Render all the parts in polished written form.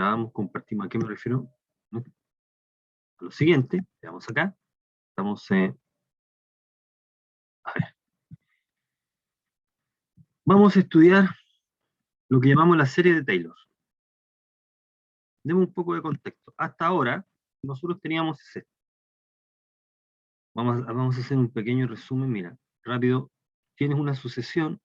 grabamos, compartimos. ¿A qué me refiero? ¿No? A lo siguiente, veamos acá. Estamos, a ver, vamos a estudiar lo que llamamos la serie de Taylor. Demos un poco de contexto. Hasta ahora, nosotros teníamos esto. Vamos a hacer un pequeño resumen. Mira, rápido. Tienes una sucesión.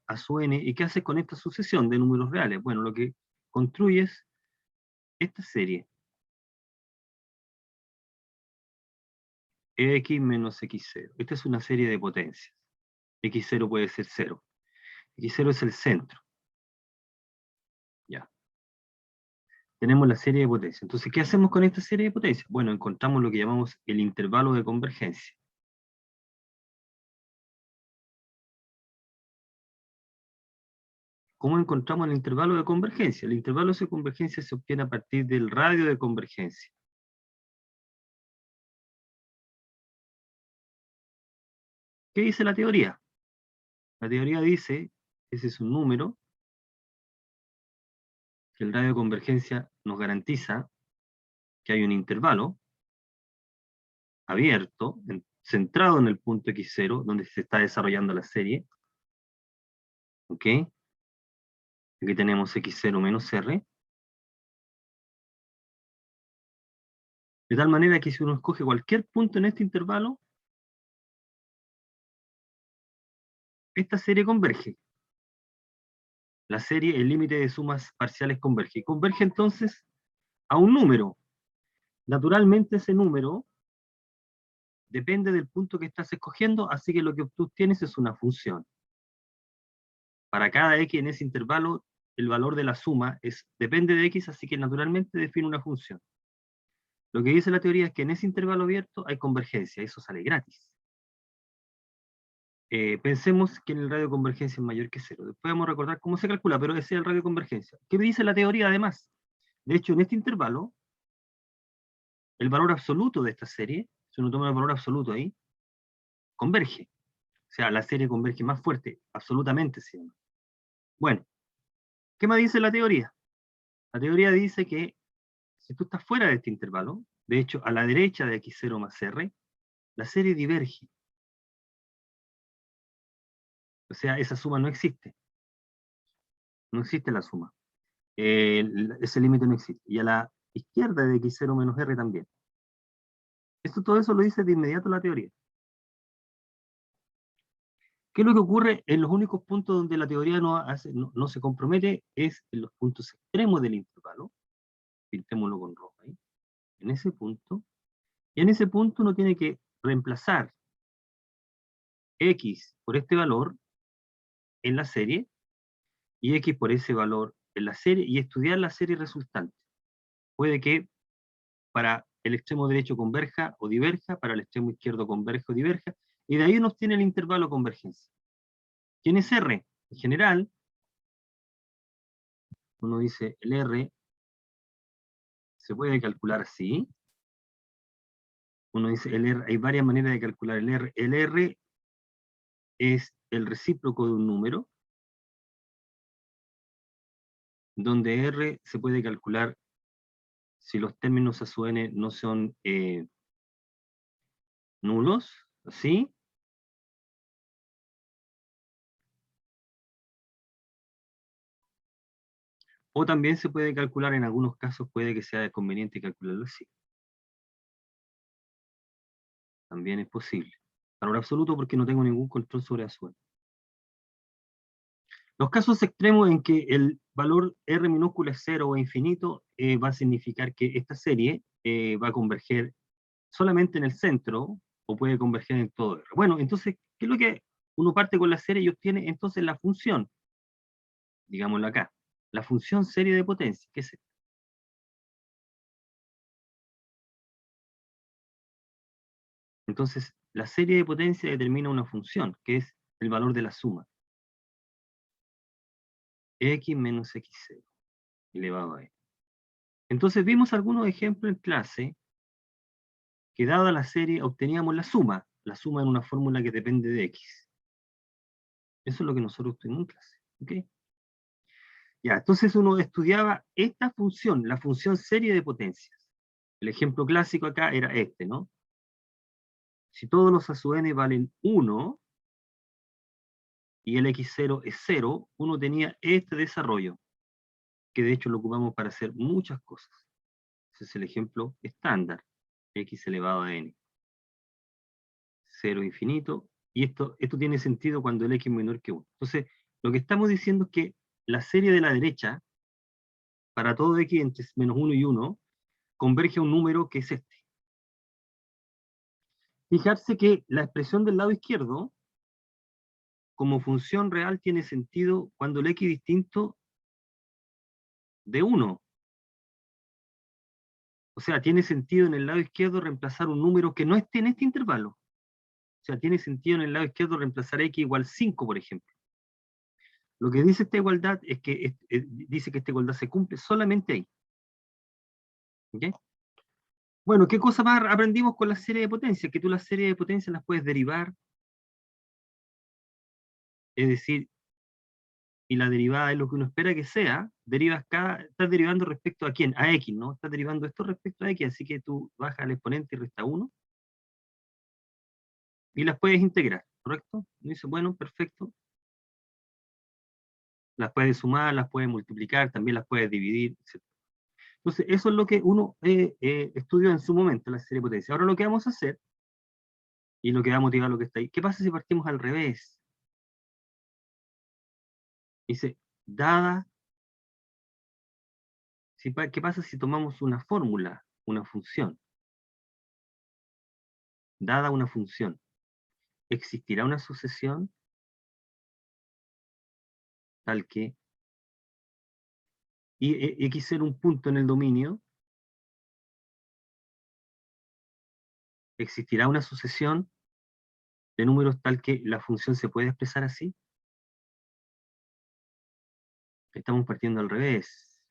A su n. ¿Y qué haces con esta sucesión de números reales? Bueno, lo que construyes esta serie. X menos X0. Esta es una serie de potencias. X0 puede ser 0. X0 es el centro. Ya. Tenemos la serie de potencias. Entonces, ¿qué hacemos con esta serie de potencias? Bueno, encontramos lo que llamamos el intervalo de convergencia. ¿Cómo encontramos el intervalo de convergencia? El intervalo de convergencia se obtiene a partir del radio de convergencia. ¿Qué dice la teoría? La teoría dice, ese es un número, que el radio de convergencia nos garantiza que hay un intervalo abierto, centrado en el punto x0, donde se está desarrollando la serie. ¿Ok? Aquí tenemos x0 menos r. De tal manera que si uno escoge cualquier punto en este intervalo, esta serie converge. La serie, el límite de sumas parciales converge. Converge entonces a un número. Naturalmente ese número depende del punto que estás escogiendo, así que lo que tú tienes es una función. Para cada x en ese intervalo, el valor de la suma depende de x, así que naturalmente define una función. Lo que dice la teoría es que en ese intervalo abierto hay convergencia, eso sale gratis. Pensemos que en el radio de convergencia es mayor que 0. Después vamos a recordar cómo se calcula, pero ese es el radio de convergencia. ¿Qué dice la teoría además? De hecho, en este intervalo, el valor absoluto de esta serie, si uno toma el valor absoluto ahí, converge. O sea, la serie converge más fuerte, absolutamente, ¿sí? Bueno, ¿qué más dice la teoría? La teoría dice que si tú estás fuera de este intervalo, de hecho, a la derecha de x0 más r, la serie diverge. O sea, esa suma no existe. No existe la suma. Ese límite no existe. Y a la izquierda de x0 menos r también. Todo eso lo dice de inmediato la teoría. ¿Qué es lo que ocurre en los únicos puntos donde la teoría no se compromete? Es en los puntos extremos del intervalo. Pintémoslo con rojo ahí. En ese punto. Y en ese punto uno tiene que reemplazar x por este valor en la serie y x por ese valor en la serie y estudiar la serie resultante. Puede que para el extremo derecho converja o diverja, para el extremo izquierdo converja o diverja, y de ahí uno obtiene el intervalo de convergencia. ¿Quién es R? En general, uno dice el R se puede calcular así. Uno dice el R, hay varias maneras de calcular el R. El R es el recíproco de un número, donde R se puede calcular si los términos a su n no son nulos, ¿sí? O también se puede calcular, en algunos casos puede que sea conveniente calcularlo así. También es posible. Valor absoluto porque no tengo ningún control sobre su n. Los casos extremos en que el valor R minúscula es 0 o infinito, va a significar que esta serie va a converger solamente en el centro, o puede converger en todo R. Bueno, entonces, ¿qué es lo que uno parte con la serie y obtiene entonces la función? Digámoslo acá. La función serie de potencia, ¿qué es esto? Entonces, la serie de potencia determina una función, que es el valor de la suma. X menos X0, elevado a E. Entonces vimos algunos ejemplos en clase, que dada la serie obteníamos la suma en una fórmula que depende de X. Eso es lo que nosotros tuvimos en clase. ¿Ok? Ya, entonces uno estudiaba esta función, la función serie de potencias. El ejemplo clásico acá era este, ¿no? Si todos los a sub n valen 1 y el x0 es 0, uno tenía este desarrollo, que de hecho lo ocupamos para hacer muchas cosas. Ese es el ejemplo estándar, x elevado a n. 0 infinito, y esto tiene sentido cuando el x es menor que 1. Entonces, lo que estamos diciendo es que la serie de la derecha, para todo x entre menos 1 y 1, converge a un número que es este. Fijarse que la expresión del lado izquierdo, como función real, tiene sentido cuando el x es distinto de 1. O sea, tiene sentido en el lado izquierdo reemplazar un número que no esté en este intervalo. O sea, tiene sentido en el lado izquierdo reemplazar x igual 5, por ejemplo. Lo que dice esta igualdad es que dice que esta igualdad se cumple solamente ahí. ¿Ok? Bueno, ¿qué cosa más aprendimos con la serie de potencias? Que tú las series de potencias las puedes derivar, es decir, y la derivada es lo que uno espera que sea, estás derivando respecto a quién, a x, ¿no? Estás derivando esto respecto a x, así que tú bajas al exponente y resta 1, y las puedes integrar, ¿correcto? Y dice, bueno, perfecto. Las puedes sumar, las puedes multiplicar, también las puedes dividir, etc. Entonces, eso es lo que uno estudió en su momento, la serie de potencias. Ahora lo que vamos a hacer, y lo que va a motivar lo que está ahí, ¿qué pasa si partimos al revés? Dice, dada, ¿qué pasa si tomamos una fórmula, una función? Dada una función, ¿existirá una sucesión tal que x ser un punto en el dominio? ¿Existirá una sucesión de números tal que la función se puede expresar así? Estamos partiendo al revés.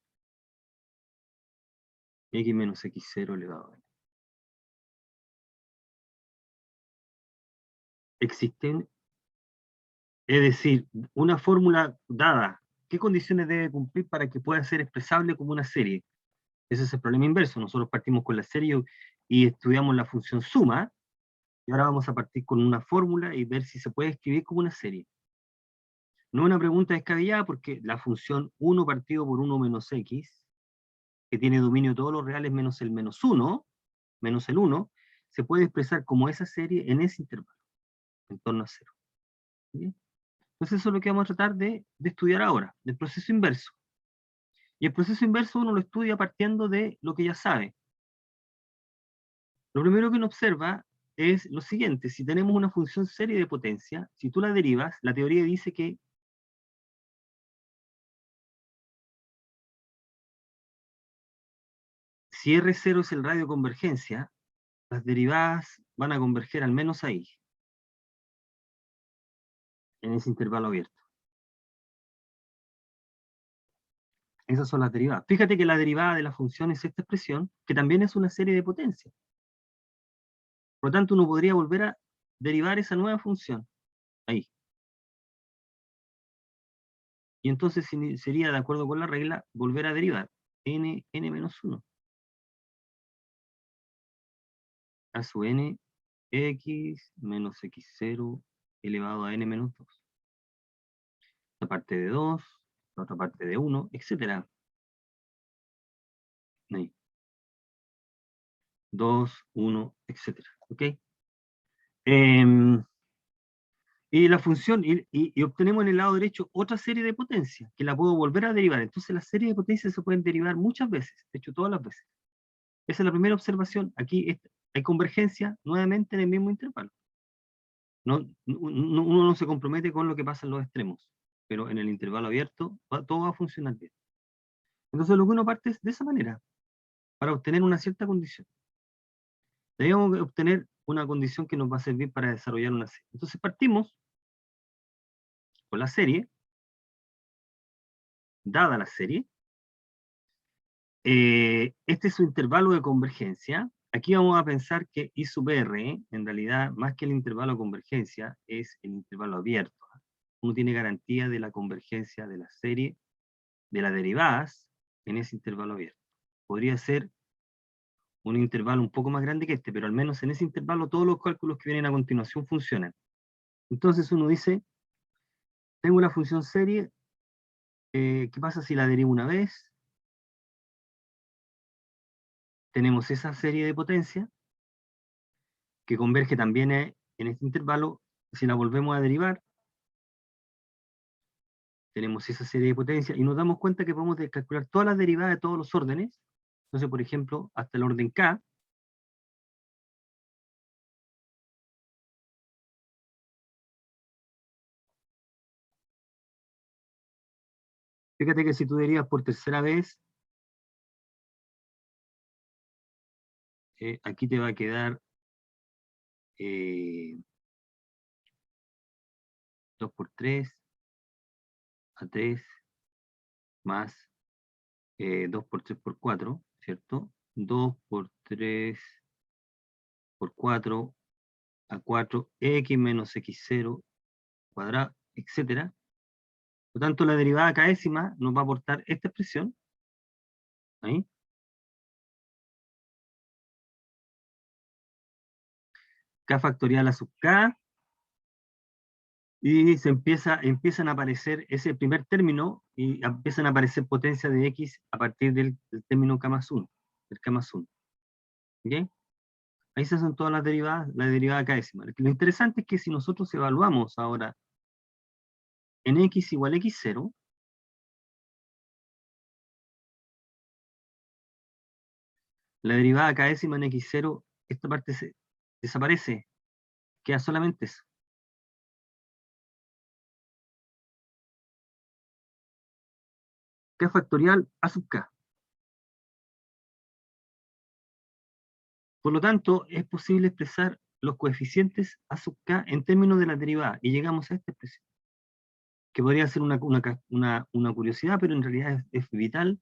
X menos x0 elevado a n. Existen, es decir, una fórmula dada, ¿qué condiciones debe cumplir para que pueda ser expresable como una serie? Ese es el problema inverso. Nosotros partimos con la serie y estudiamos la función suma, y ahora vamos a partir con una fórmula y ver si se puede escribir como una serie. No es una pregunta descabellada porque la función 1 partido por 1 menos x, que tiene dominio de todos los reales menos el menos 1, menos el 1, se puede expresar como esa serie en ese intervalo, en torno a 0. ¿Bien? Entonces eso es lo que vamos a tratar de estudiar ahora, del proceso inverso. Y el proceso inverso uno lo estudia partiendo de lo que ya sabe. Lo primero que uno observa es lo siguiente: si tenemos una función serie de potencia, si tú la derivas, la teoría dice que si R0 es el radio de convergencia, las derivadas van a converger al menos ahí, en ese intervalo abierto. Esas son las derivadas. Fíjate que la derivada de la función es esta expresión, que también es una serie de potencias. Por lo tanto, uno podría volver a derivar esa nueva función ahí. Y entonces sería, de acuerdo con la regla, volver a derivar n menos 1 a su n x menos x0 elevado a n menos 2. La parte de 2, la otra parte de 1, etc. 2, 1, etc. ¿Ok? Y la función, y obtenemos en el lado derecho otra serie de potencias, que la puedo volver a derivar. Entonces las series de potencias se pueden derivar muchas veces, de hecho todas las veces. Esa es la primera observación. Aquí hay convergencia nuevamente en el mismo intervalo. Uno no se compromete con lo que pasa en los extremos, pero en el intervalo abierto todo va a funcionar bien. Entonces lo que uno parte es de esa manera, para obtener una cierta condición. Debemos obtener una condición que nos va a servir para desarrollar una serie. Entonces partimos con la serie, dada la serie, este es su intervalo de convergencia. Aquí vamos a pensar que I sub R, en realidad, más que el intervalo de convergencia, es el intervalo abierto. uno tiene garantía de la convergencia de la serie, de las derivadas, en ese intervalo abierto. Podría ser un intervalo un poco más grande que este, pero al menos en ese intervalo todos los cálculos que vienen a continuación funcionan. Entonces uno dice, tengo la función serie, ¿qué pasa si la derivo una vez? Tenemos esa serie de potencia, que converge también en este intervalo. Si la volvemos a derivar, tenemos esa serie de potencia, y nos damos cuenta que podemos calcular todas las derivadas de todos los órdenes. Entonces, por ejemplo, hasta el orden K, fíjate que si tú derivas por tercera vez, aquí te va a quedar 2 por 3 a 3 más 2 por 3 por 4, ¿cierto? 2 por 3 por 4 a 4, x menos x0 cuadrado, etcétera. Por lo tanto, la derivada késima nos va a aportar esta expresión, ahí, k factorial a sub k, y empiezan a aparecer ese primer término, y empiezan a aparecer potencias de x a partir del término k más 1, del k más 1. ¿Ok? Ahí esas son todas las derivadas, la derivada késima. Lo interesante es que si nosotros evaluamos ahora en x igual a x0, la derivada késima en x0, esta parte desaparece, queda solamente eso. K factorial a sub k. Por lo tanto, es posible expresar los coeficientes a sub k en términos de la derivada, y llegamos a esta expresión, que podría ser una curiosidad, pero en realidad es vital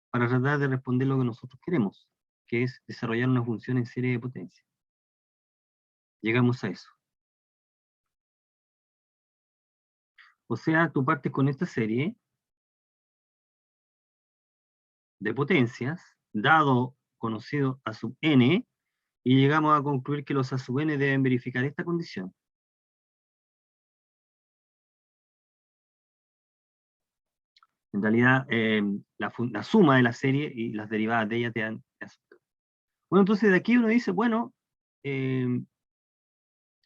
para tratar de responder lo que nosotros queremos, que es desarrollar una función en serie de potencia. Llegamos a eso. O sea, tú partes con esta serie de potencias, dado conocido a sub n, y llegamos a concluir que los a sub n deben verificar esta condición. En realidad, la suma de la serie y las derivadas de ella te dan. Bueno, entonces de aquí uno dice, bueno,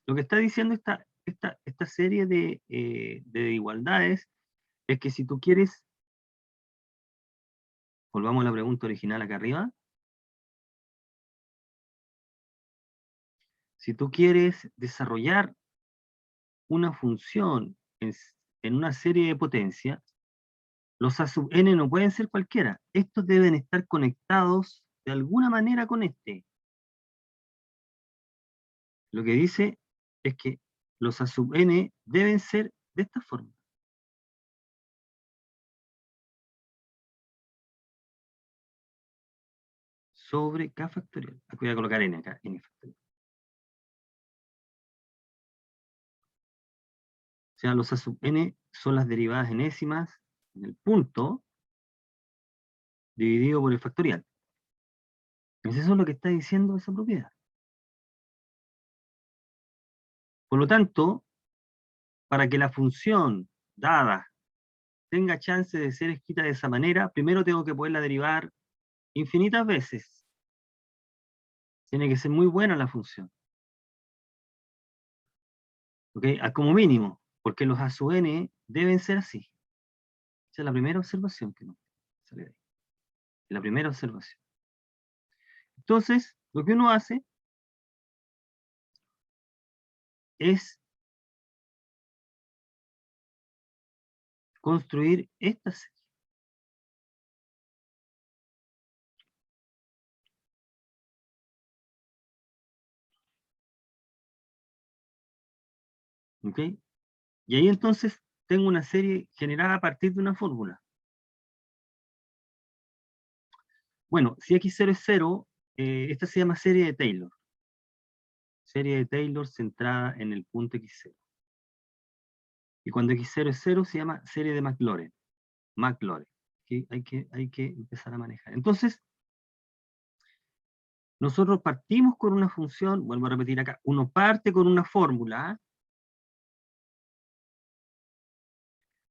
lo que está diciendo esta serie de igualdades es que si tú quieres, volvamos a la pregunta original acá arriba, si tú quieres desarrollar una función en una serie de potencia, los a sub n no pueden ser cualquiera. Estos deben estar conectados de alguna manera con este. Lo que dice es que los a sub n deben ser de esta forma. Sobre k factorial. Aquí voy a colocar n acá, n factorial. O sea, los a sub n son las derivadas enésimas en el punto dividido por el factorial. Entonces eso es lo que está diciendo esa propiedad. Por lo tanto, para que la función dada tenga chance de ser escrita de esa manera, primero tengo que poderla derivar infinitas veces. Tiene que ser muy buena la función. ¿Ok? Como mínimo, porque los a sub n deben ser así. Esa es la primera observación que nos sale de ahí. La primera observación. Entonces, lo que uno hace es construir esta serie. ¿Ok? Y ahí entonces tengo una serie generada a partir de una fórmula. Bueno, si x0 es 0, esta se llama serie de Taylor. Serie de Taylor centrada en el punto x0. Y cuando x0 es 0, se llama serie de Maclaurin. Maclaurin. ¿Okay? Hay que empezar a manejar. Entonces, nosotros partimos con una función, vuelvo a repetir acá, uno parte con una fórmula,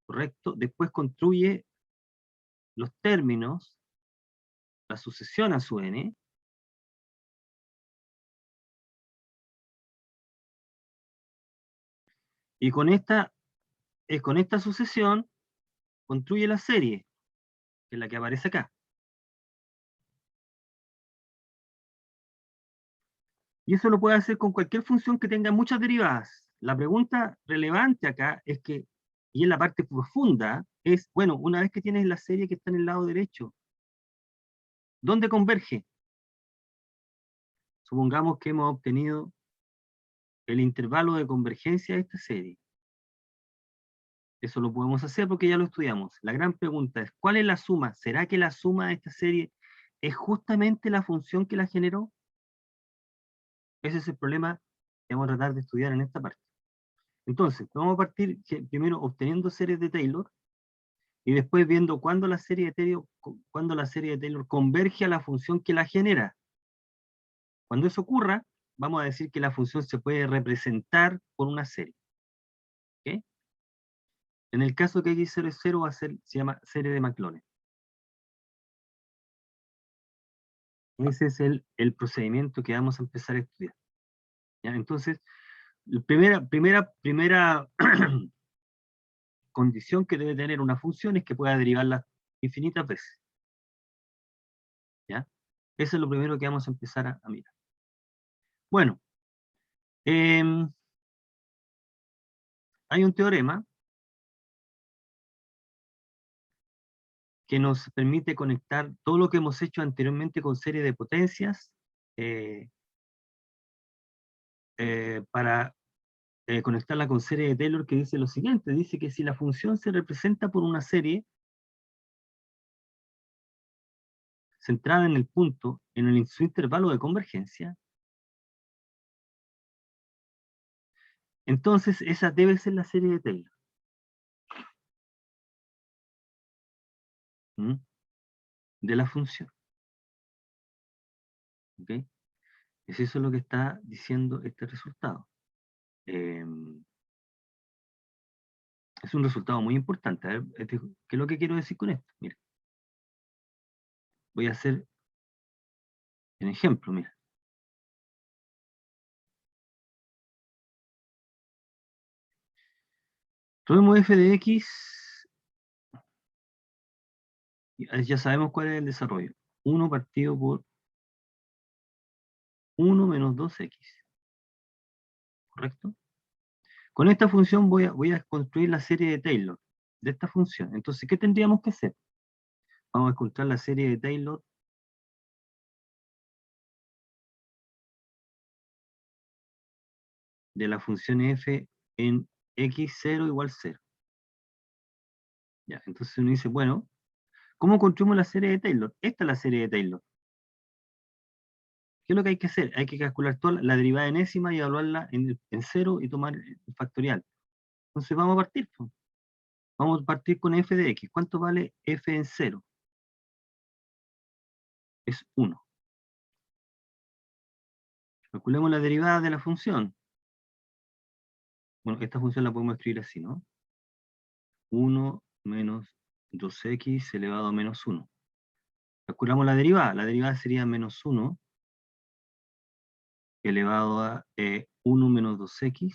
¿correcto? Después construye los términos, la sucesión a su n, y con esta sucesión construye la serie, que es la que aparece acá. Y eso lo puede hacer con cualquier función que tenga muchas derivadas. La pregunta relevante acá es que, y en la parte profunda, es, bueno, una vez que tienes la serie que está en el lado derecho, ¿dónde converge? Supongamos que hemos obtenido el intervalo de convergencia de esta serie. Eso lo podemos hacer porque ya lo estudiamos. La gran pregunta es, ¿cuál es la suma? ¿Será que la suma de esta serie es justamente la función que la generó? Ese es el problema que vamos a tratar de estudiar en esta parte. Entonces, vamos a partir primero obteniendo series de Taylor y después viendo cuándo cuándo la serie de Taylor converge a la función que la genera. Cuando eso ocurra, vamos a decir que la función se puede representar por una serie. ¿Okay? En el caso que x0 es 0, se llama serie de Maclaurin. Ese es el procedimiento que vamos a empezar a estudiar. ¿Ya? Entonces, la primera condición que debe tener una función es que pueda derivarla infinitas veces. ¿Ya? Eso es lo primero que vamos a empezar a mirar. Bueno, hay un teorema que nos permite conectar todo lo que hemos hecho anteriormente con serie de potencias eh, para conectarla con serie de Taylor, que dice lo siguiente, dice que si la función se representa por una serie centrada en el punto, su intervalo de convergencia, entonces esa debe ser la serie de Taylor. ¿Mm? De la función. ¿Okay? Es eso lo que está diciendo este resultado. Eh, es un resultado muy importante. A ver, ¿qué es lo que quiero decir con esto? Mira, voy a hacer un ejemplo, mira. Tomemos f de x, ya sabemos cuál es el desarrollo. 1 partido por 1 menos 2x, ¿correcto? Con esta función voy a construir la serie de Taylor de esta función. Entonces, ¿qué tendríamos que hacer? Vamos a encontrar la serie de Taylor de la función f en x0 igual 0. Ya, entonces uno dice, bueno, ¿cómo construimos la serie de Taylor? Esta es la serie de Taylor. ¿Qué es lo que hay que hacer? Hay que calcular toda la derivada enésima y evaluarla en 0 y tomar el factorial. Entonces vamos a partir. Pues. Vamos a partir con f de x. ¿Cuánto vale f en 0? Es 1. Calculemos la derivada de la función. Bueno, esta función la podemos escribir así, ¿no? 1 menos 2x elevado a menos 1. Calculamos la derivada. La derivada sería menos 1 elevado a 1 menos 2x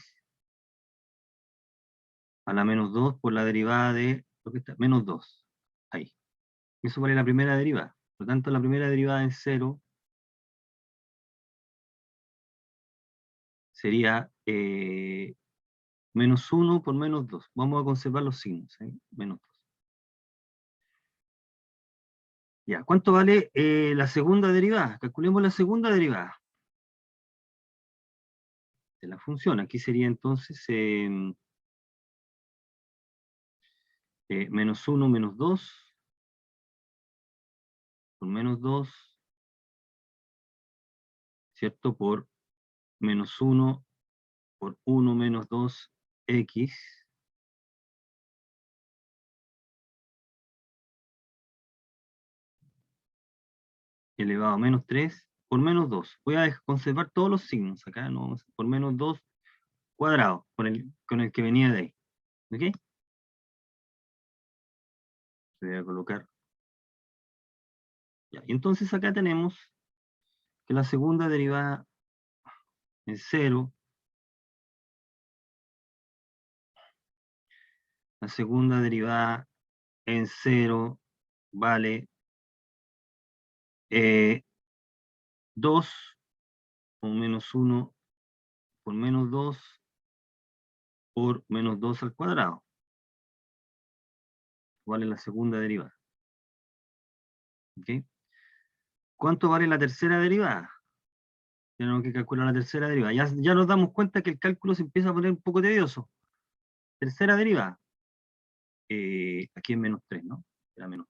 a la menos 2 por la derivada de lo que está, menos 2. Ahí. Eso vale la primera derivada. Por lo tanto, la primera derivada en 0 sería menos 1 por menos 2. Vamos a conservar los signos. Menos 2. Ya, ¿cuánto vale la segunda derivada? Calculemos la segunda derivada de la función. Aquí sería entonces menos 1 menos 2 por menos 2, ¿cierto? Por menos 1 por 1 menos 2x elevado a menos 3 por menos 2. Voy a conservar todos los signos acá, no, por menos 2 cuadrado, con el que venía de ahí. ¿Ok? Voy a colocar. Ya. Y entonces acá tenemos que la segunda derivada en 0, la segunda derivada en 0 vale 2 o menos 1 por menos 2 por menos 2 al cuadrado. Vale la segunda derivada. ¿Ok? ¿Cuánto vale la tercera derivada? Tenemos que calcular la tercera derivada. Ya nos damos cuenta que el cálculo se empieza a poner un poco tedioso. Tercera derivada. Aquí es menos 3, ¿no? Era menos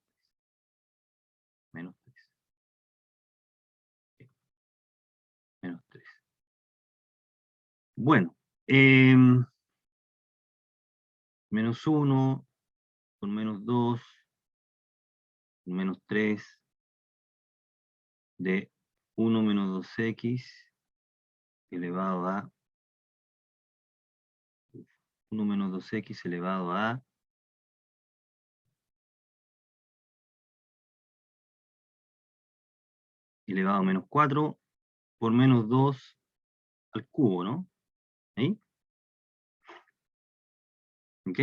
3. Menos 3. Menos 3. Bueno. Menos 1 por menos 2 por menos 3 de 1 menos 2x elevado a 1 menos 2x elevado a elevado a menos 4 por menos 2 al cubo, ¿no? ¿Ahí? ¿Ok?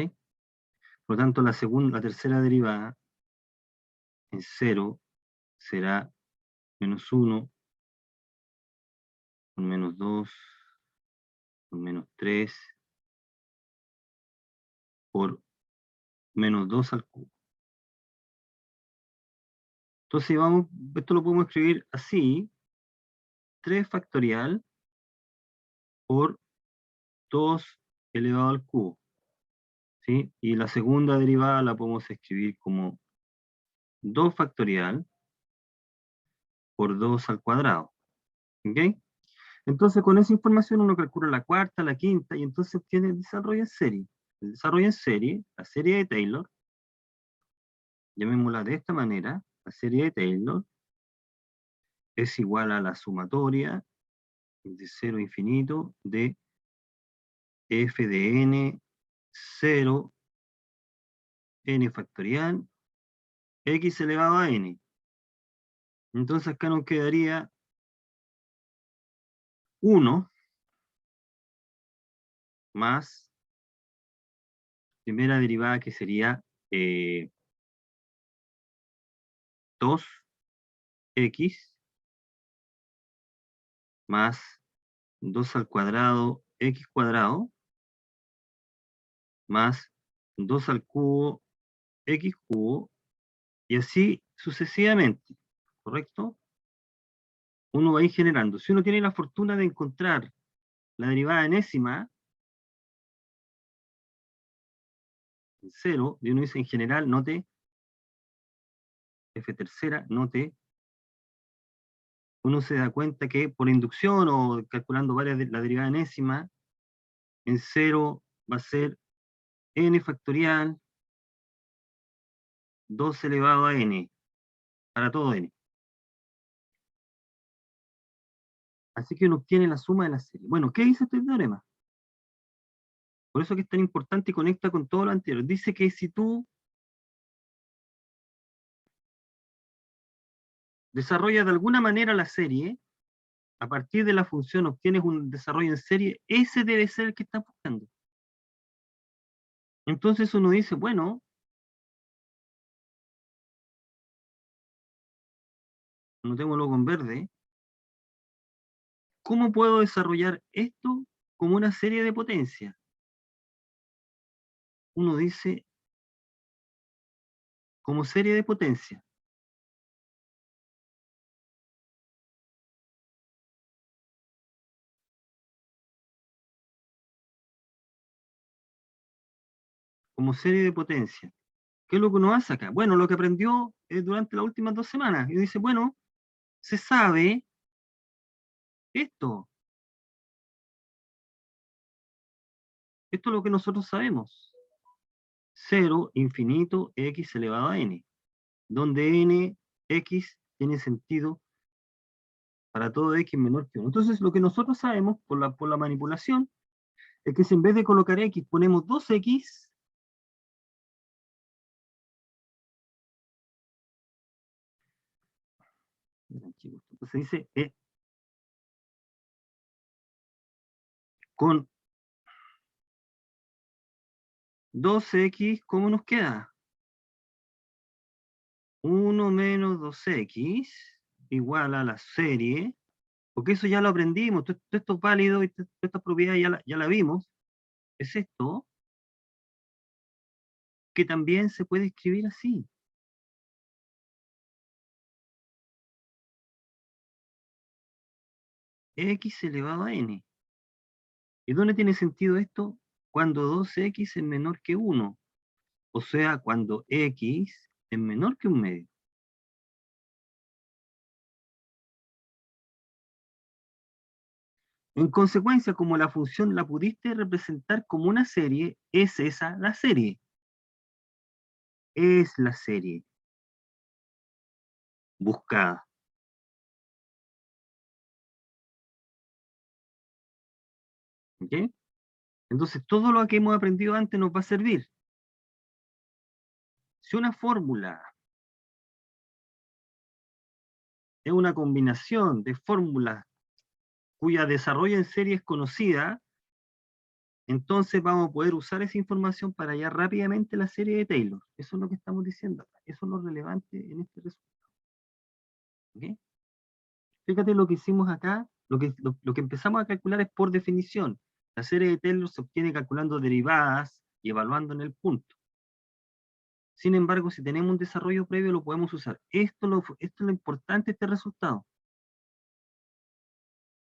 Por lo tanto, la tercera derivada en 0 será menos 1 por menos 2 por menos 3 por menos 2 al cubo. Entonces, esto lo podemos escribir así, 3 factorial por 2 elevado al cubo. ¿Sí? Y la segunda derivada la podemos escribir como 2 factorial por 2 al cuadrado. ¿Ok? Entonces, con esa información uno calcula la cuarta, la quinta, y entonces obtiene el desarrollo en serie. El desarrollo en serie, la serie de Taylor, llamémosla de esta manera, la serie de Taylor es igual a la sumatoria de 0 a infinito de f de n, 0, n factorial, x elevado a n. Entonces acá nos quedaría 1 más primera derivada que sería 2x más 2 al cuadrado x cuadrado más 2 al cubo x cubo y así sucesivamente, ¿correcto? Uno va a ir generando. Si uno tiene la fortuna de encontrar la derivada enésima en 0, y uno dice en general, note, f tercera, note, uno se da cuenta que por inducción o calculando la derivada enésima, en 0 va a ser n factorial 2 elevado a n, para todo n. Así que uno obtiene la suma de la serie. Bueno, ¿qué dice este teorema? Por eso que es tan importante y conecta con todo lo anterior. Dice que si tú desarrollas de alguna manera la serie, a partir de la función obtienes un desarrollo en serie, ese debe ser el que estás buscando. Entonces uno dice, bueno, anotémoslo con verde, ¿cómo puedo desarrollar esto como una serie de potencia? Uno dice, como serie de potencia. Como serie de potencia. ¿Qué es lo que uno hace acá? Bueno, lo que aprendió durante las últimas 2 semanas. Y dice, bueno, se sabe esto. Esto es lo que nosotros sabemos. 0, infinito, x elevado a n. Donde n, x, tiene sentido para todo x menor que 1. Entonces, lo que nosotros sabemos por la manipulación es que si en vez de colocar x ponemos 2x, entonces dice, con 2x, ¿cómo nos queda? 1 menos 2x igual a la serie, porque eso ya lo aprendimos, todo esto es válido y toda esta propiedad ya la vimos, es esto, que también se puede escribir así. X elevado a n. ¿Y dónde tiene sentido esto? Cuando 2x es menor que 1. O sea, cuando x es menor que un medio. En consecuencia, como la función la pudiste representar como una serie, es esa la serie. Es la serie buscada. ¿Ok? Entonces, todo lo que hemos aprendido antes nos va a servir. Si una fórmula es una combinación de fórmulas cuya desarrollo en serie es conocida, entonces vamos a poder usar esa información para hallar rápidamente la serie de Taylor. Eso es lo que estamos diciendo acá. Eso es lo relevante en este resultado. ¿Okay? Fíjate lo que hicimos acá, lo que empezamos a calcular es por definición. La serie de Taylor se obtiene calculando derivadas y evaluando en el punto. Sin embargo, si tenemos un desarrollo previo, lo podemos usar. Esto es lo importante de este resultado.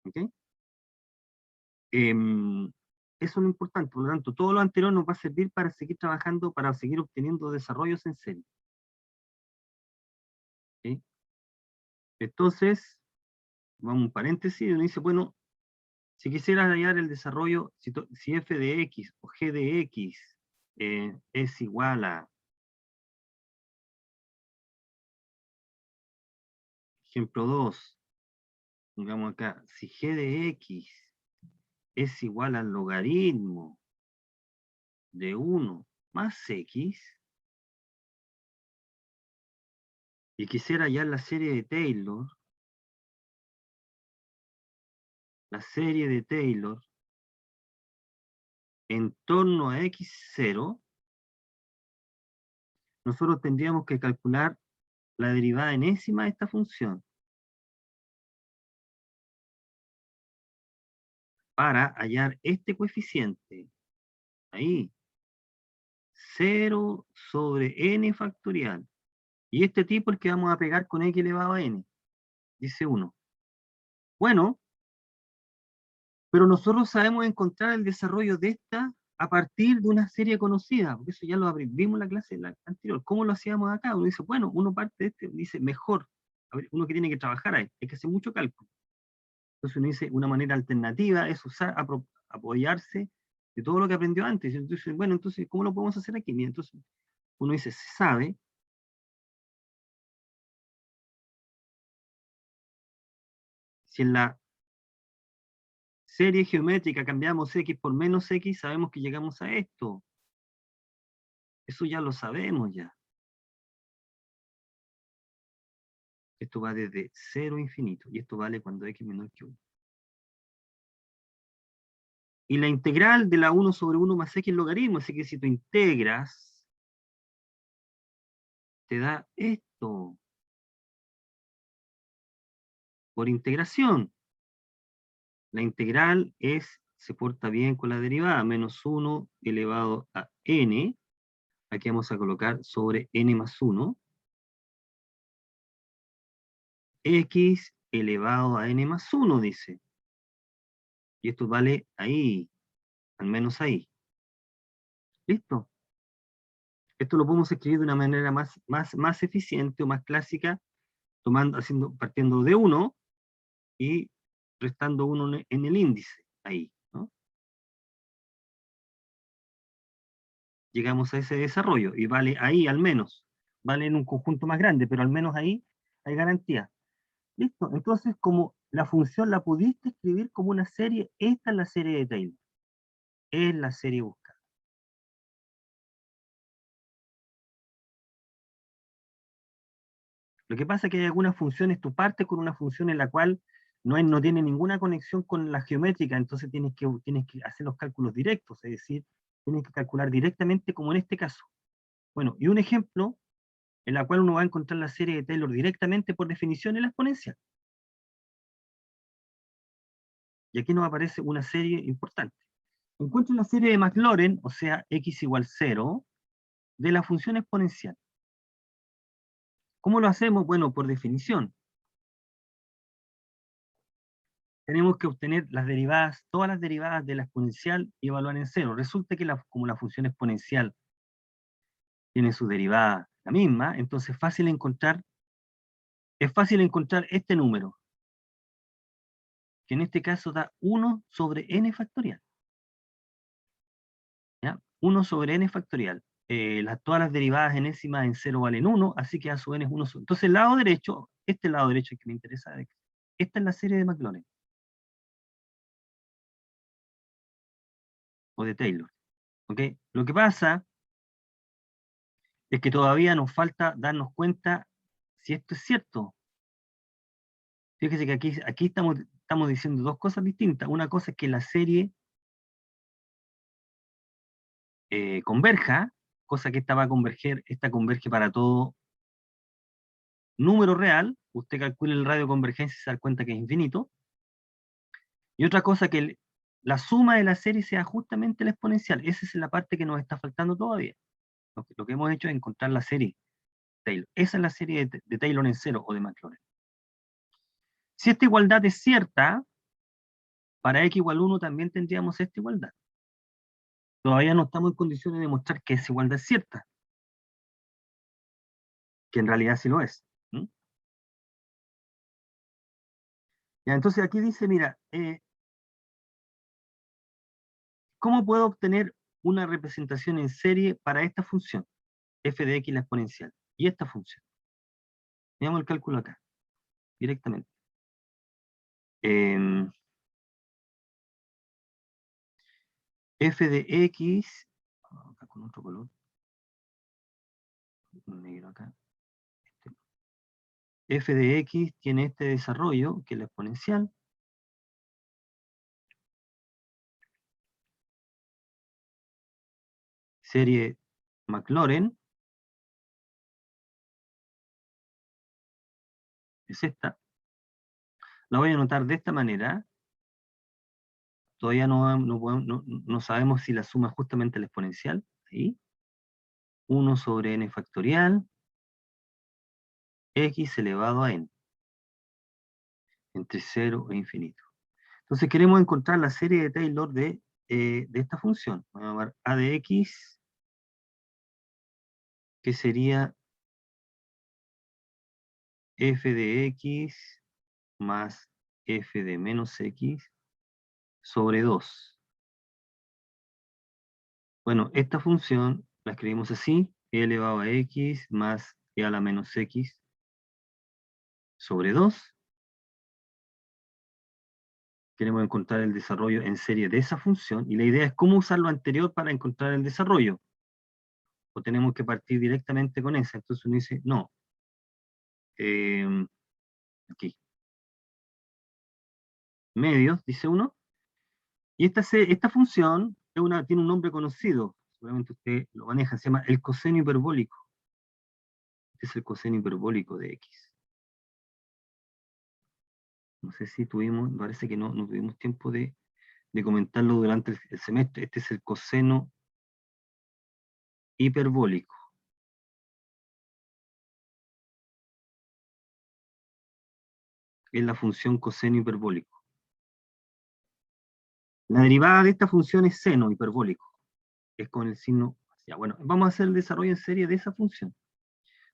¿Okay? Eso es lo importante. Por lo tanto, todo lo anterior nos va a servir para seguir trabajando, para seguir obteniendo desarrollos en serie. ¿Okay? Entonces, vamos a un paréntesis, uno dice, bueno, si quisiera hallar el desarrollo, si f de x o g de x es igual a, ejemplo 2, digamos acá, si g de x es igual al logaritmo de 1 más x, y quisiera hallar la serie de Taylor, en torno a x0, nosotros tendríamos que calcular la derivada enésima de esta función para hallar este coeficiente. Ahí, 0 sobre n factorial. Y este tipo es el que vamos a pegar con x elevado a n. Dice uno. Bueno, pero nosotros sabemos encontrar el desarrollo de esta a partir de una serie conocida, porque eso ya lo vimos en la clase anterior. ¿Cómo lo hacíamos acá? Uno dice, bueno, uno parte de este, dice, mejor. A ver, uno que tiene que trabajar ahí, hay que hacer mucho cálculo. Entonces uno dice, una manera alternativa es usar, apoyarse de todo lo que aprendió antes. Entonces, bueno, entonces, ¿cómo lo podemos hacer aquí? Bien, entonces, uno dice, se sabe si en la serie geométrica cambiamos x por menos x, sabemos que llegamos a esto. Eso ya lo sabemos ya. Esto va desde 0 a infinito, y esto vale cuando x menor que 1. Y la integral de la 1 sobre 1 más x es logaritmo, así que si tú integras, te da esto. Por integración. La integral se porta bien con la derivada, menos 1 elevado a n. Aquí vamos a colocar sobre n más 1. X elevado a n más 1, dice. Y esto vale ahí, al menos ahí. ¿Listo? Esto lo podemos escribir de una manera más eficiente o más clásica, partiendo de 1 y restando 1 en el índice, ahí, ¿no? Llegamos a ese desarrollo, y vale ahí al menos. Vale en un conjunto más grande, pero al menos ahí hay garantía. ¿Listo? Entonces, como la función la pudiste escribir como una serie, esta es la serie de Taylor, es la serie buscada. Lo que pasa es que hay algunas funciones, tú partes con una función en la cual no tiene ninguna conexión con la geométrica, entonces tienes que hacer los cálculos directos, es decir, tienes que calcular directamente como en este caso. Bueno, y un ejemplo en la cual uno va a encontrar la serie de Taylor directamente por definición en la exponencial. Y aquí nos aparece una serie importante. Encuentro la serie de Maclaurin, o sea, x igual 0, de la función exponencial. ¿Cómo lo hacemos? Bueno, por definición. Tenemos que obtener las derivadas, todas las derivadas de la exponencial y evaluar en cero. Resulta que como la función exponencial tiene su derivada la misma, entonces es fácil encontrar este número, que en este caso da 1 sobre n factorial. ¿Ya? 1 sobre n factorial. Todas las derivadas enésimas en 0 valen 1, así que a sub n es 1 sobre. Entonces el lado derecho, este lado derecho que me interesa, esta es la serie de Maclaurin, o de Taylor. ¿Ok? Lo que pasa es que todavía nos falta darnos cuenta si esto es cierto. Fíjese que aquí estamos diciendo dos cosas distintas. Una cosa es que la serie converja, cosa que esta va a converger, esta converge para todo número real. Usted calcula el radio de convergencia y se da cuenta que es infinito. Y otra cosa que la suma de la serie sea justamente la exponencial. Esa es la parte que nos está faltando todavía. Lo que hemos hecho es encontrar la serie Taylor. Esa es la serie de Taylor en cero o de Maclaurin. Si esta igualdad es cierta, para x igual 1 también tendríamos esta igualdad. Todavía no estamos en condiciones de demostrar que esa igualdad es cierta, que en realidad sí lo es. ¿Mm? Ya, entonces aquí dice, mira, ¿cómo puedo obtener una representación en serie para esta función? F de x la exponencial. Y esta función. Veamos el cálculo acá, directamente. Em, F de x, acá con otro color, un negro acá. F de x tiene este desarrollo, que es la exponencial. Serie Maclaurin es esta. La voy a anotar de esta manera. Todavía no sabemos si la suma es justamente la exponencial. Ahí. 1 sobre n factorial, x elevado a n, entre 0 e infinito. Entonces queremos encontrar la serie de Taylor de esta función. Vamos a llamar a de x, que sería f de x más f de menos x sobre 2. Bueno, esta función la escribimos así, e elevado a x más e a la menos x sobre 2. Queremos encontrar el desarrollo en serie de esa función, y la idea es cómo usar lo anterior para encontrar el desarrollo. O tenemos que partir directamente con esa. Entonces uno dice, no. Aquí. Medios, dice uno. Y esta función tiene un nombre conocido, seguramente usted lo maneja, se llama el coseno hiperbólico. Este es el coseno hiperbólico de x. No sé si tuvimos, parece que no tuvimos tiempo de comentarlo durante el semestre. Este es el coseno hiperbólico. Es la función coseno hiperbólico. La derivada de esta función es seno hiperbólico. Es con el signo hacia. Bueno, vamos a hacer el desarrollo en serie de esa función.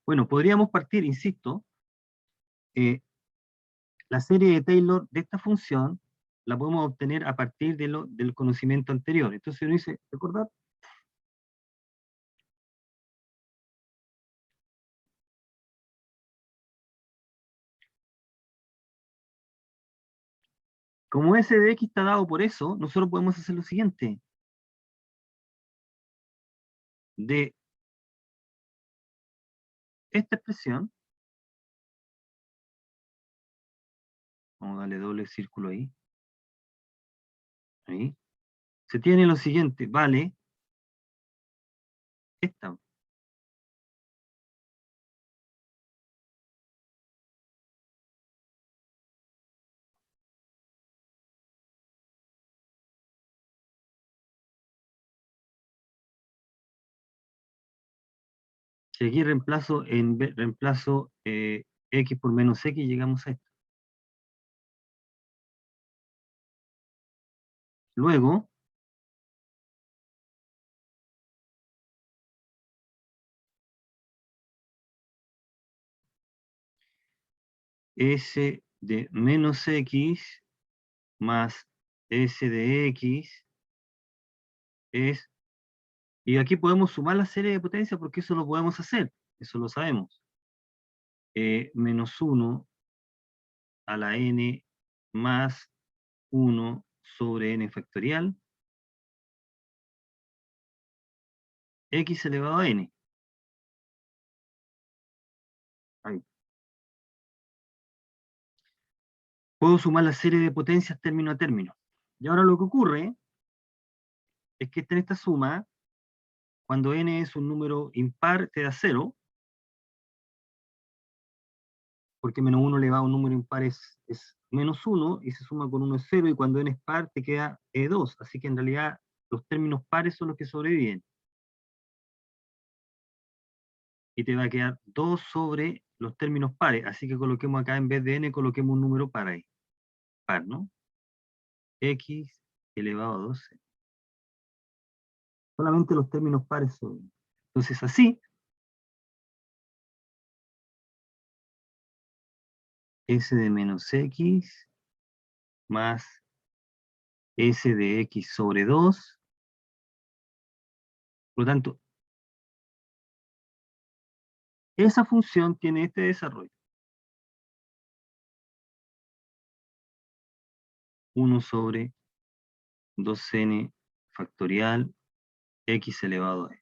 Bueno, podríamos partir, insisto, la serie de Taylor de esta función la podemos obtener a partir del conocimiento anterior. Entonces uno dice, ¿recordar? Como S de X está dado por eso, nosotros podemos hacer lo siguiente. De esta expresión, vamos a darle doble círculo ahí, ahí, se tiene lo siguiente, vale, esta. Si aquí reemplazo X por menos X, llegamos a esto. Luego, S de menos X más S de X es, y aquí podemos sumar la serie de potencia porque eso lo podemos hacer, eso lo sabemos. Menos 1 a la n más 1 sobre n factorial, x elevado a n. Ahí. Puedo sumar la serie de potencias término a término. Y ahora lo que ocurre es que en esta suma, cuando n es un número impar, te da 0, porque menos 1 elevado a un número impar es menos 1, y se suma con 1 es 0, y cuando n es par te queda 2, así que en realidad los términos pares son los que sobreviven. Y te va a quedar 2 sobre los términos pares, así que coloquemos acá en vez de n, coloquemos un número par ahí, par, ¿no? X elevado a 12. Solamente los términos pares sobreviven. Entonces así, S de menos X más S de X sobre 2. Por lo tanto, esa función tiene este desarrollo. 1 sobre 2n factorial x elevado a e,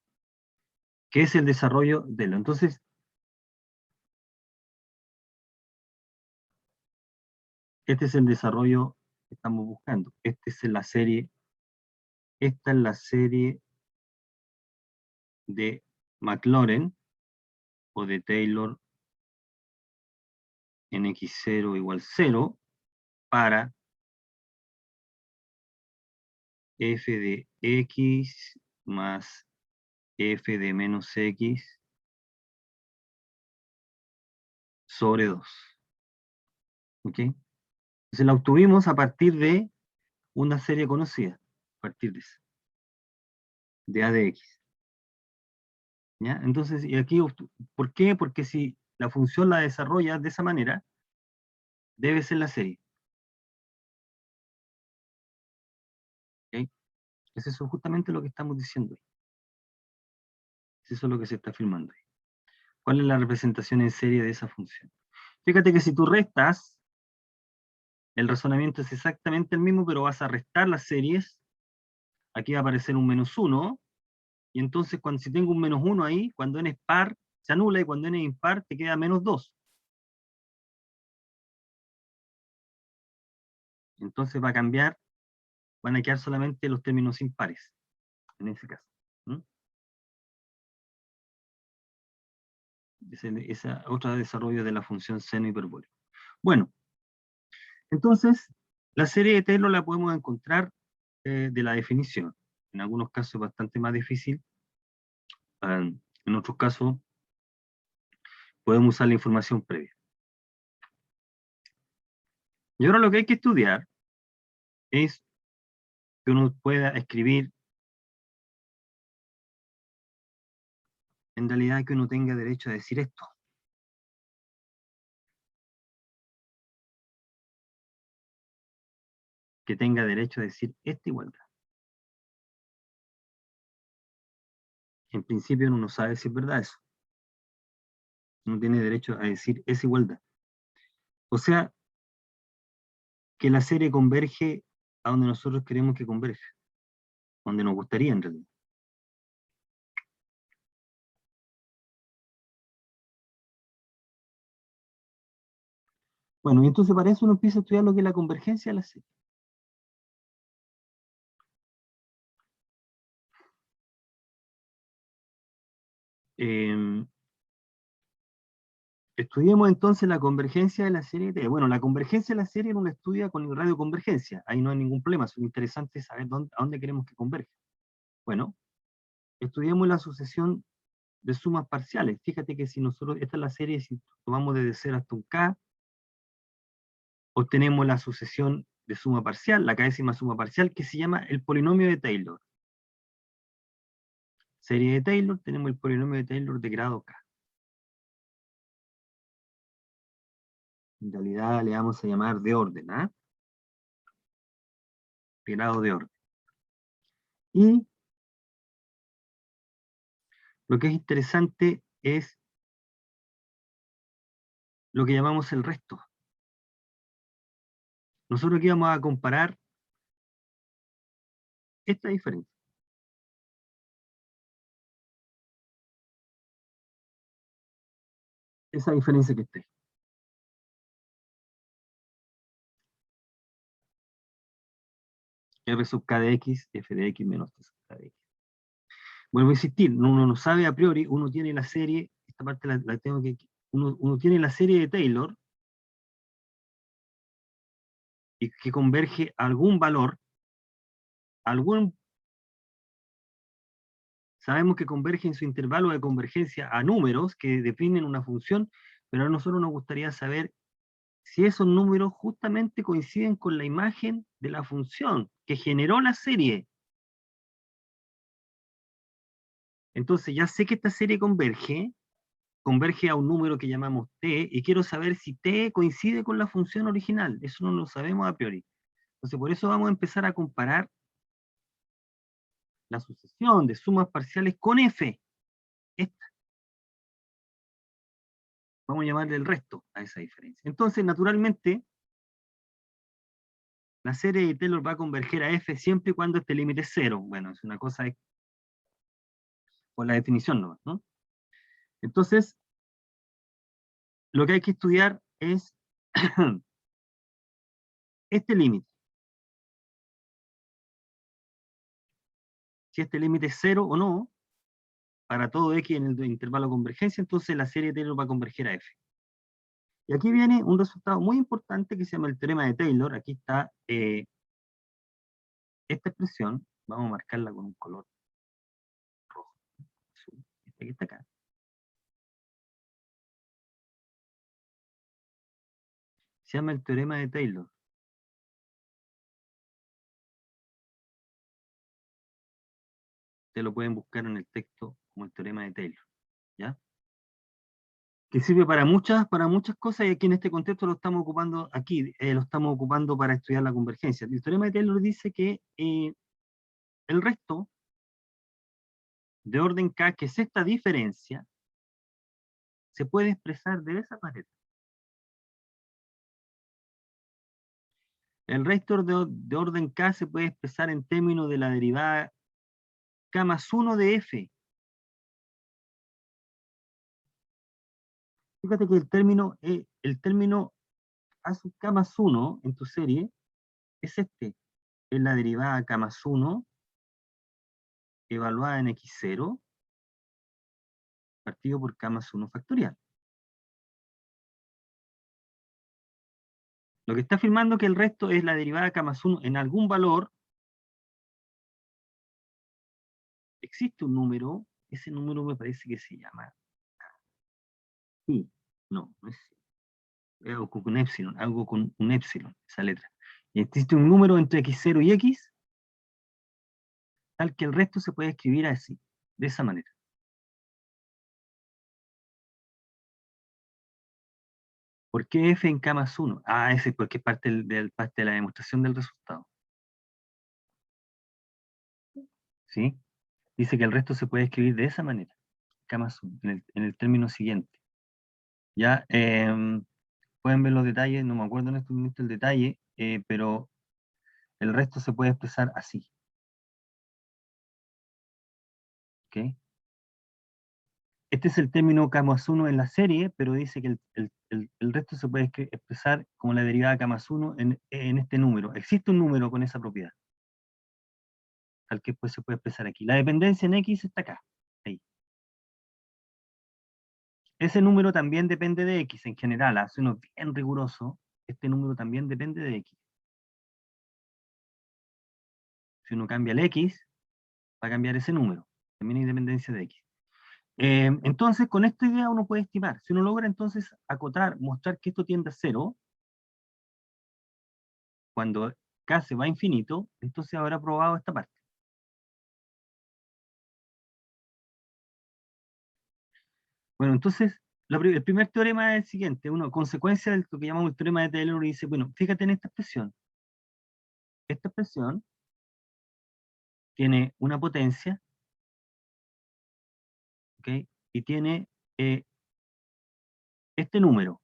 que es el desarrollo de lo. Entonces, este es el desarrollo que estamos buscando. Esta es la serie de Maclaurin o de Taylor en x0 igual 0 para f de x más f de menos x sobre 2. ¿Ok? Entonces la obtuvimos a partir de una serie conocida, a partir de eso, de a de x. ¿Ya? Entonces, y aquí, ¿por qué? Porque si la función la desarrolla de esa manera, debe ser la serie. ¿Ok? Es eso justamente lo que estamos diciendo ahí. Es eso lo que se está afirmando ahí. ¿Cuál es la representación en serie de esa función? Fíjate que si tú restas, el razonamiento es exactamente el mismo, pero vas a restar las series. Aquí va a aparecer un menos 1, y entonces si tengo un menos 1 ahí, cuando n es par, se anula, y cuando n es impar, te queda menos 2. Entonces va a cambiar, van a quedar solamente los términos impares, en ese caso. ¿Mm? Ese otro desarrollo de la función seno hiperbólico. Bueno, entonces, la serie de Taylor la podemos encontrar de la definición. En algunos casos es bastante más difícil. En otros casos podemos usar la información previa. Y ahora lo que hay que estudiar es que uno pueda escribir, en realidad que uno tenga derecho a decir esto. Que tenga derecho a decir esta igualdad. En principio uno no sabe si es verdad eso. Uno tiene derecho a decir esa igualdad. O sea, que la serie converge a donde nosotros queremos que converja, donde nos gustaría en realidad. Bueno, y entonces para eso uno empieza a estudiar lo que es la convergencia de la serie. Estudiemos entonces la convergencia de la serie T. Bueno, la convergencia de la serie uno la estudia con el radioconvergencia. Ahí no hay ningún problema, es interesante saber a dónde queremos que converja. Bueno, estudiemos la sucesión de sumas parciales. Fíjate que si nosotros, esta es la serie, si tomamos desde 0 hasta un K, obtenemos la sucesión de suma parcial, la késima suma parcial, que se llama el polinomio de Taylor. Serie de Taylor, tenemos el polinomio de Taylor de grado K. En realidad le vamos a llamar de orden, ¿ah? De grado de orden. Y lo que es interesante es lo que llamamos el resto. Nosotros aquí vamos a comparar esta diferencia. Esa diferencia que está ahí. R sub k de x, f de x menos t sub k de x. Vuelvo a insistir, uno no sabe a priori, uno tiene la serie, esta parte la tengo que, uno tiene la serie de Taylor, y que converge a algún valor, sabemos que converge en su intervalo de convergencia a números que definen una función, pero a nosotros nos gustaría saber si esos números justamente coinciden con la imagen de la función que generó la serie. Entonces ya sé que esta serie converge a un número que llamamos t, y quiero saber si t coincide con la función original. Eso no lo sabemos a priori. Entonces por eso vamos a empezar a comparar la sucesión de sumas parciales con f. Esta. Vamos a llamarle el resto a esa diferencia. Entonces, naturalmente, la serie de Taylor va a converger a f siempre y cuando este límite es 0. Bueno, es una cosa por la definición, ¿no? Entonces, lo que hay que estudiar es este límite. Si este límite es 0 o no, para todo x en el intervalo de convergencia, entonces la serie de Taylor va a converger a f. Y aquí viene un resultado muy importante que se llama el teorema de Taylor. Aquí está esta expresión, vamos a marcarla con un color rojo, azul, esta que está acá. Se llama el teorema de Taylor. Ustedes lo pueden buscar en el texto como el teorema de Taylor, ¿ya? Que sirve para muchas cosas, y aquí en este contexto lo estamos ocupando aquí, lo estamos ocupando para estudiar la convergencia. El teorema de Taylor dice que el resto de orden K, que es esta diferencia, se puede expresar de esa manera. El resto de orden K se puede expresar en términos de la derivada K más 1 de F. Fíjate que el término A sub K más 1 en tu serie es este. Es la derivada K más 1 evaluada en x0 partido por K más 1 factorial. Lo que está afirmando que el resto es la derivada K más 1 en algún valor. Existe un número, ese número me parece que se llama sí, no es algo con un epsilon, esa letra. Y existe un número entre x0 y x, tal que el resto se puede escribir así, de esa manera. ¿Por qué f en K más 1? Ah, ese es porque es parte de la demostración del resultado. ¿Sí? Dice que el resto se puede escribir de esa manera, K más 1, en el término siguiente. Ya, pueden ver los detalles, no me acuerdo en este momento el detalle, pero el resto se puede expresar así. ¿Ok? Este es el término K más 1 en la serie, pero dice que el resto se puede expresar como la derivada K más 1 en este número. Existe un número con esa propiedad, al que pues se puede expresar aquí. La dependencia en X está acá, ahí. Ese número también depende de X en general, hace uno bien riguroso, este número también depende de X. Si uno cambia el X, va a cambiar ese número, también hay dependencia de X. Entonces, con esta idea uno puede estimar. Si uno logra entonces acotar, mostrar que esto tiende a cero, cuando K se va a infinito, entonces habrá probado esta parte. Bueno, entonces, el primer teorema es el siguiente. Uno, consecuencia de lo que llamamos el teorema de Taylor, dice, bueno, fíjate en esta expresión. Esta expresión tiene una potencia, ¿ok? Y tiene este número.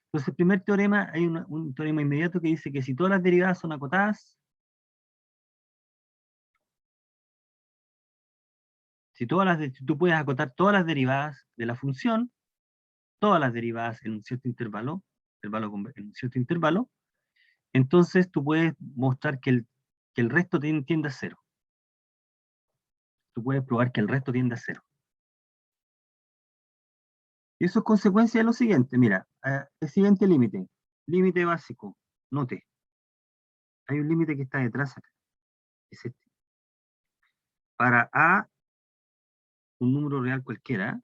Entonces, el primer teorema, hay un teorema inmediato que dice que si todas las derivadas son acotadas, si tú puedes acotar todas las derivadas de la función, todas las derivadas en un cierto intervalo, en un cierto intervalo, entonces tú puedes mostrar que el resto tiende a cero. Tú puedes probar que el resto tiende a cero. Y eso es consecuencia de lo siguiente, mira, el siguiente límite, límite básico, note, hay un límite que está detrás acá, es este. Para A, un número real cualquiera,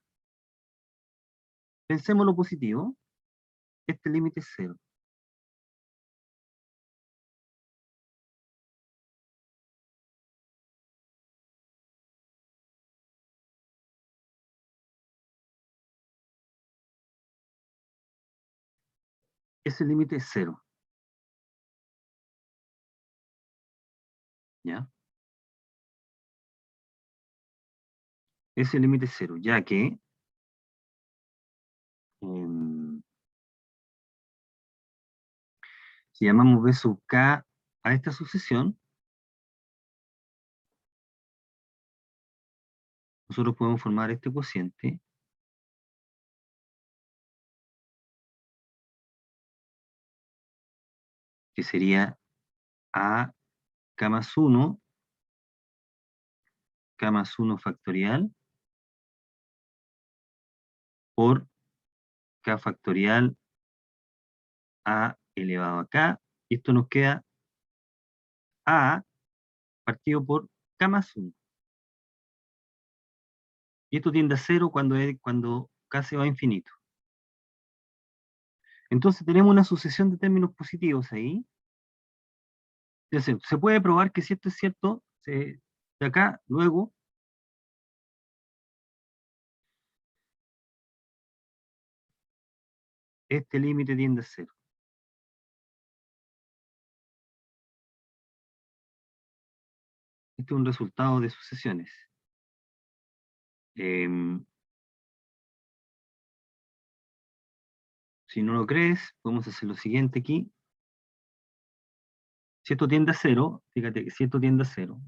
pensemos lo positivo, este límite es cero. Ese límite es cero, ¿ya? Ese límite es cero, ya que em, si llamamos B sub K a esta sucesión, nosotros podemos formar este cociente que sería A K más 1, K más 1 factorial, por K factorial A elevado a K, y esto nos queda A partido por K más 1. Y esto tiende a cero cuando K se va a infinito. Entonces tenemos una sucesión de términos positivos ahí. Entonces, se puede probar que si esto es cierto, de acá, luego, este límite tiende a cero. Este es un resultado de sucesiones. Si no lo crees, podemos hacer lo siguiente aquí. Si esto tiende a cero, fíjate que si esto tiende a cero,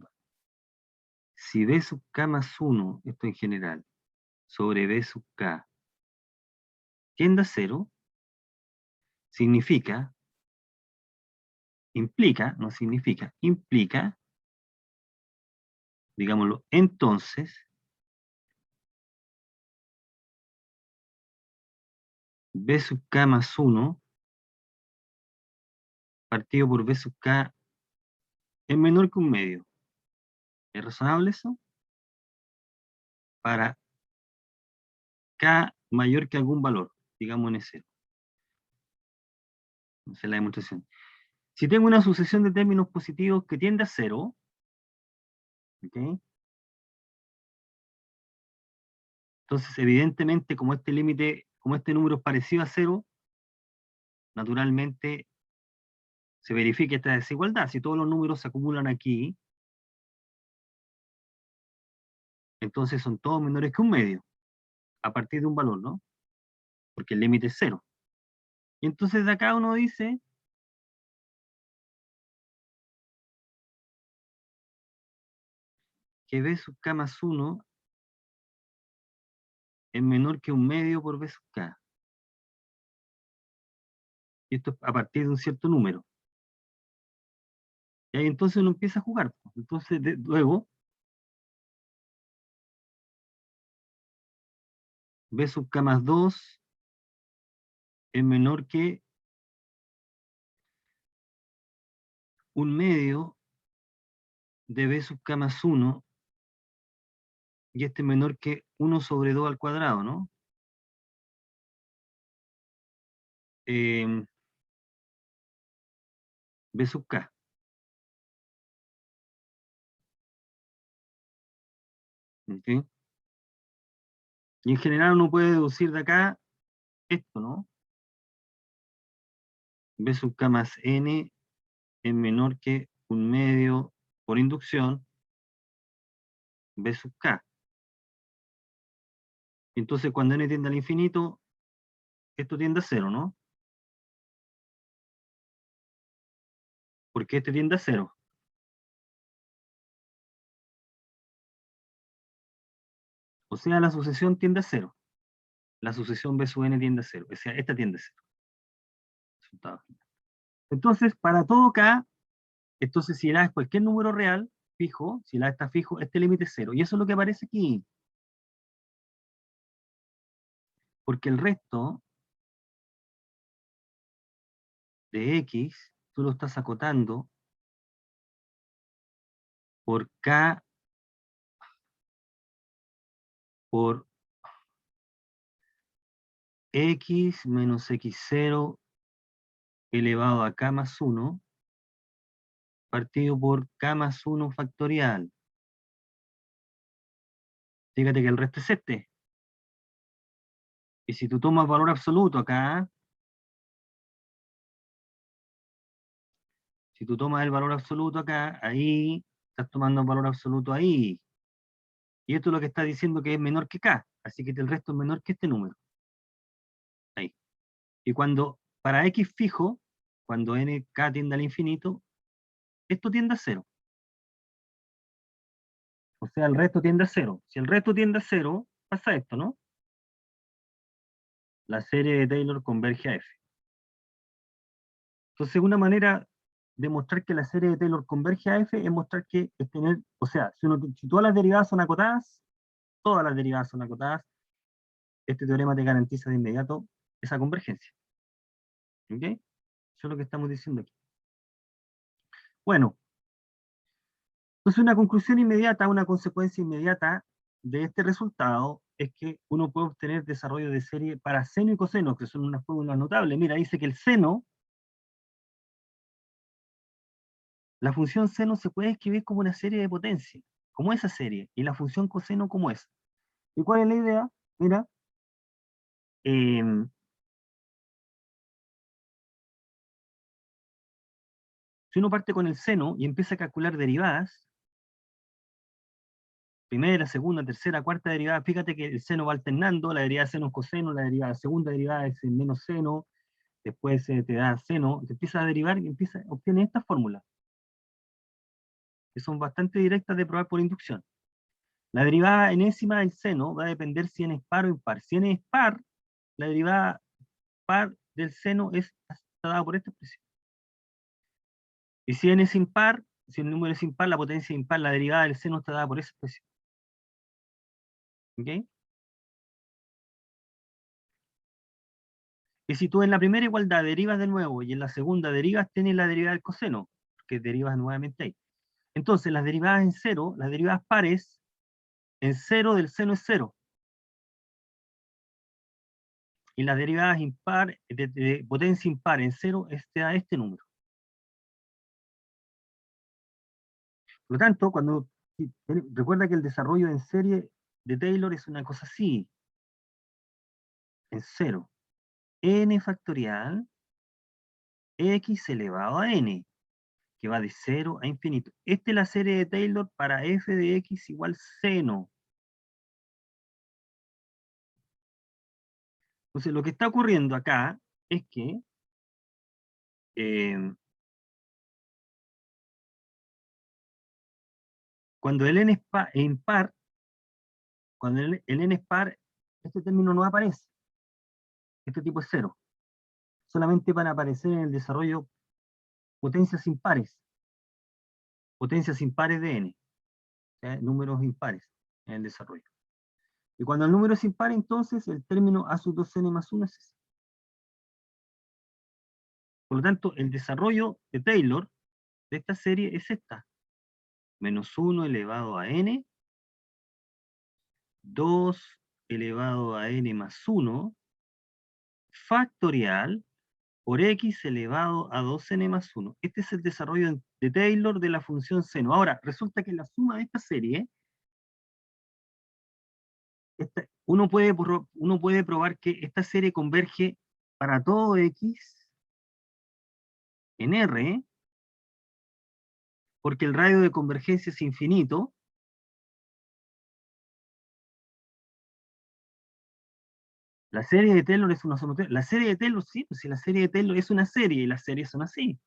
si B sub K más 1, esto en general, sobre B sub K, tiende a cero, significa, implica, no significa, implica, digámoslo, entonces, B sub K más 1 partido por B sub K es menor que un medio. ¿Es razonable eso? Para K mayor que algún valor, digamos en ese. Esa es la demostración. Si tengo una sucesión de términos positivos que tiende a cero, ¿ok? Entonces, evidentemente, como este límite, como este número es parecido a cero, naturalmente se verifica esta desigualdad. Si todos los números se acumulan aquí, entonces son todos menores que un medio, a partir de un valor, ¿no? Porque el límite es cero. Y entonces de acá uno dice que B sub K más 1 es menor que 1/2 por B sub K. Y esto es a partir de un cierto número. Y ahí entonces uno empieza a jugar. Entonces, luego, B sub K más 2 es menor que 1/2 de B sub K más 1, y este es menor que 1 sobre 2 al cuadrado, ¿no? B sub K. ¿Ok? Y en general uno puede deducir de acá esto, ¿no? B sub K más N es menor que 1/2 por inducción B sub K. Entonces cuando N tiende al infinito, esto tiende a 0, ¿no? Porque este tiende a 0. O sea, la sucesión tiende a 0. La sucesión B sub N tiende a 0. O sea, esta tiende a 0. Resultado final. Entonces, para todo K, entonces si el A es cualquier número real, fijo, si el A está fijo, este límite es 0. Y eso es lo que aparece aquí. Porque el resto de X, tú lo estás acotando por K por X menos X0 elevado a K más 1 partido por K más 1 factorial. Fíjate que el resto es este. Y si tú tomas valor absoluto acá, si tú tomas el valor absoluto acá, ahí estás tomando el valor absoluto ahí. Y esto es lo que está diciendo que es menor que K. Así que el resto es menor que este número. Ahí. Y cuando, para X fijo, cuando nk tiende al infinito, esto tiende a 0. O sea, el resto tiende a 0. Si el resto tiende a 0, pasa esto, ¿no? La serie de Taylor converge a F. Entonces, una manera de mostrar que la serie de Taylor converge a F es mostrar que es tener, o sea, si todas las derivadas son acotadas, todas las derivadas son acotadas, este teorema te garantiza de inmediato esa convergencia. ¿Ok? Eso es lo que estamos diciendo aquí. Bueno, entonces una conclusión inmediata, una consecuencia inmediata de este resultado es que uno puede obtener desarrollo de serie para seno y coseno, que son unas fórmulas notables. Mira, dice que el seno, la función seno se puede escribir como una serie de potencia, como esa serie, y la función coseno como esa. ¿Y cuál es la idea? Mira, eh, si uno parte con el seno y empieza a calcular derivadas, primera, segunda, tercera, cuarta derivada, fíjate que el seno va alternando, la derivada de seno es coseno, la derivada de segunda derivada es menos seno, después te da seno, te empieza a derivar y obtienes estas fórmulas, que son bastante directas de probar por inducción. La derivada enésima del seno va a depender si n es par o impar. Si n es par, la derivada par del seno está dada por esta expresión. Y si n es impar, si el número es impar, la potencia es impar, la derivada del seno está dada por esa expresión. ¿Ok? Y si tú en la primera igualdad derivas de nuevo y en la segunda derivas, tienes la derivada del coseno, porque derivas nuevamente ahí. Entonces, las derivadas en cero, las derivadas pares, en cero del seno es cero. Y las derivadas impar, de potencia impar en cero, da este número. Por lo tanto, recuerda que el desarrollo en serie de Taylor es una cosa así, en cero. N factorial, x elevado a n, que va de 0 a infinito. Esta es la serie de Taylor para f de x igual seno. Entonces, lo que está ocurriendo acá es que eh, Cuando el n es impar, cuando el n es par, este término no aparece. Este tipo es 0. Solamente van a aparecer en el desarrollo potencias impares. Potencias impares de n. O sea, números impares en el desarrollo. Y cuando el número es impar, entonces el término a sub 2n más 1 es ese. Por lo tanto, el desarrollo de Taylor de esta serie es esta. Menos 1 elevado a n, 2 elevado a n más 1, factorial por x elevado a 2n más 1. Este es el desarrollo de Taylor de la función seno. Ahora, resulta que la suma de esta serie, uno puede probar que esta serie converge para todo x en R, porque el radio de convergencia es infinito. La serie de Taylor es una sumatoria. La serie de Taylor, sí, pues si la serie de Taylor es una serie y las series son así.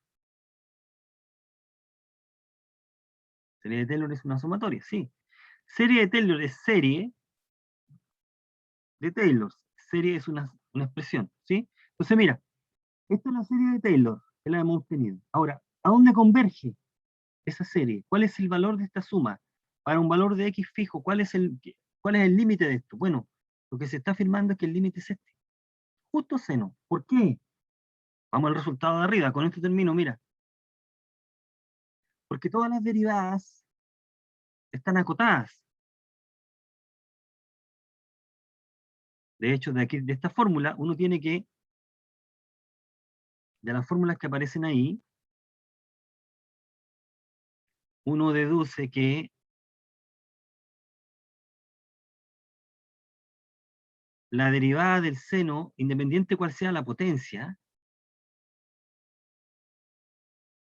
La serie de Taylor es una sumatoria, sí. Serie de Taylor es serie de Taylor. Serie es una expresión, ¿sí? Entonces, mira, esta es la serie de Taylor, que la hemos obtenido. Ahora, ¿a dónde converge esa serie? ¿Cuál es el valor de esta suma? Para un valor de x fijo, ¿cuál es el límite de esto? Bueno, lo que se está afirmando es que el límite es este. Justo seno. ¿Por qué? Vamos al resultado de arriba. Con esto termino, mira. Porque todas las derivadas están acotadas. De hecho, de esta fórmula, uno tiene que, de las fórmulas que aparecen ahí, uno deduce que la derivada del seno, independiente cuál sea la potencia,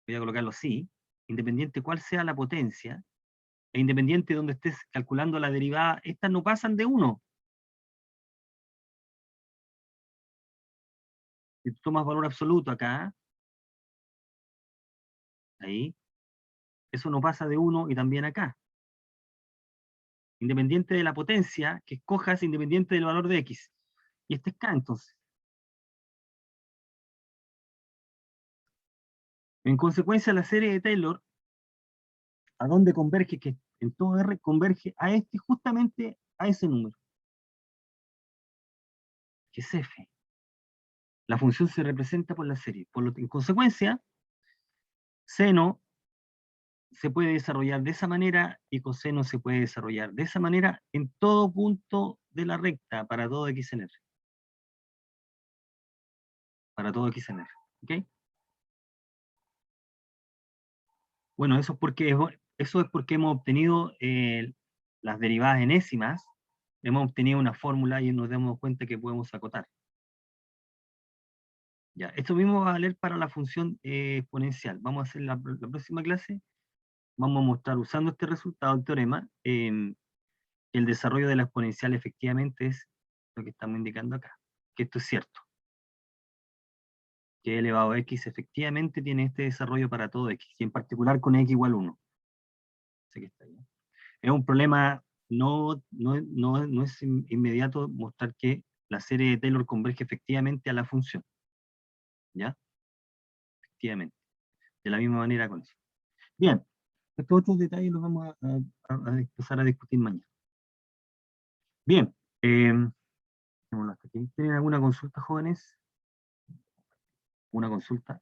voy a colocarlo así, independiente cuál sea la potencia, e independiente de donde estés calculando la derivada, estas no pasan de 1. Si tú tomas valor absoluto acá, ahí, eso no pasa de 1 y también acá. Independiente de la potencia que escojas, independiente del valor de x. Y este es k entonces. En consecuencia, la serie de Taylor, ¿a dónde converge? Que en todo R converge a justamente a ese número, que es f. La función se representa por la serie. En consecuencia, seno se puede desarrollar de esa manera y coseno se puede desarrollar de esa manera en todo punto de la recta para todo x en R. Para todo x en R. ¿Ok? Bueno, eso es porque hemos obtenido las derivadas enésimas, hemos obtenido una fórmula y nos damos cuenta que podemos acotar. Ya, esto mismo va a valer para la función exponencial. Vamos a hacer la próxima clase, vamos a mostrar usando este resultado del teorema, que el desarrollo de la exponencial efectivamente es lo que estamos indicando acá, que esto es cierto. Que e elevado a x efectivamente tiene este desarrollo para todo x, y en particular con x igual 1. Sé que está bien. Es un problema, no es inmediato mostrar que la serie de Taylor converge efectivamente a la función. ¿Ya? Efectivamente. De la misma manera con eso. Bien, estos otros detalles los vamos a empezar a discutir mañana. Bien, ¿tienen alguna consulta, jóvenes? ¿Una consulta?